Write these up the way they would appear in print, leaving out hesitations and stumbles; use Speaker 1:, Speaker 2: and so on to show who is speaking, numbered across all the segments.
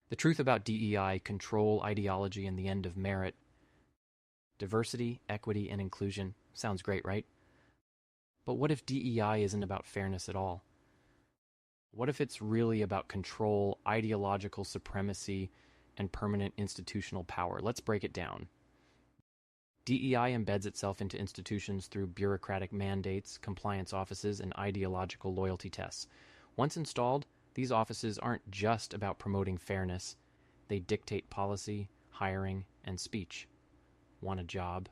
Speaker 1: The truth about DEI, control, ideology, and the end of merit. Diversity, equity, and inclusion. Sounds great, right? But what if DEI isn't about fairness at all? What if it's really about control, ideological supremacy, and permanent institutional power? Let's break it down. DEI embeds itself into institutions through bureaucratic mandates, compliance offices, and ideological loyalty tests. Once installed, these offices aren't just about promoting fairness. They dictate policy, hiring, and speech. Want a job?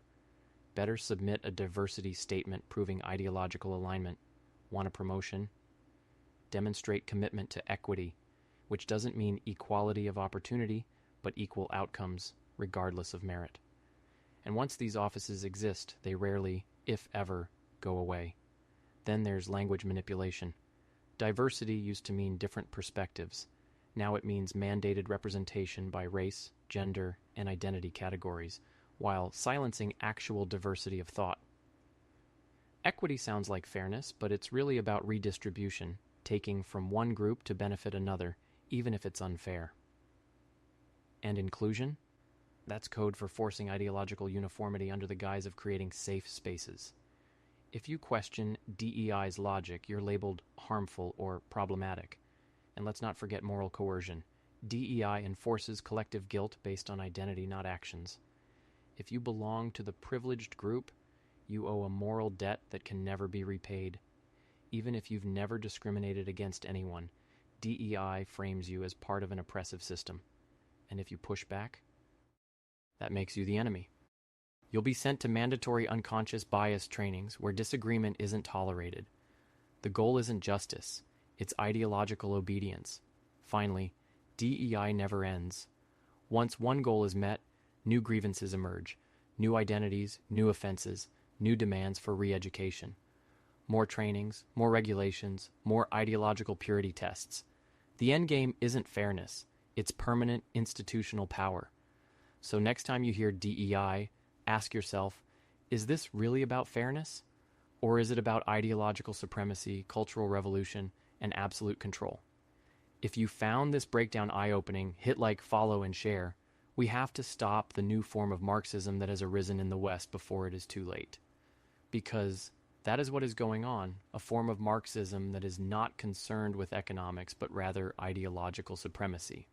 Speaker 1: Better submit a diversity statement proving ideological alignment. Want a promotion? Demonstrate commitment to equity, which doesn't mean equality of opportunity, but equal outcomes, regardless of merit. And once these offices exist, they rarely, if ever, go away. Then there's language manipulation. Diversity used to mean different perspectives. Now it means mandated representation by race, gender, and identity categories, while silencing actual diversity of thought. Equity sounds like fairness, but it's really about redistribution, taking from one group to benefit another, even if it's unfair. And inclusion? That's code for forcing ideological uniformity under the guise of creating safe spaces. If you question DEI's logic, you're labeled harmful or problematic. And let's not forget moral coercion. DEI enforces collective guilt based on identity, not actions. If you belong to the privileged group, you owe a moral debt that can never be repaid. Even if you've never discriminated against anyone, DEI frames you as part of an oppressive system. And if you push back, that makes you the enemy. You'll be sent to mandatory unconscious bias trainings where disagreement isn't tolerated. The goal isn't justice, it's ideological obedience. Finally, DEI never ends. Once one goal is met, new grievances emerge, new identities, new offenses, new demands for re-education. More trainings, more regulations, more ideological purity tests. The end game isn't fairness, it's permanent institutional power. So next time you hear DEI, ask yourself, is this really about fairness? Or is it about ideological supremacy, cultural revolution, and absolute control? If you found this breakdown eye-opening, hit like, follow, and share. We have to stop the new form of Marxism that has arisen in the West before it is too late. Because that is what is going on, a form of Marxism that is not concerned with economics, but rather ideological supremacy.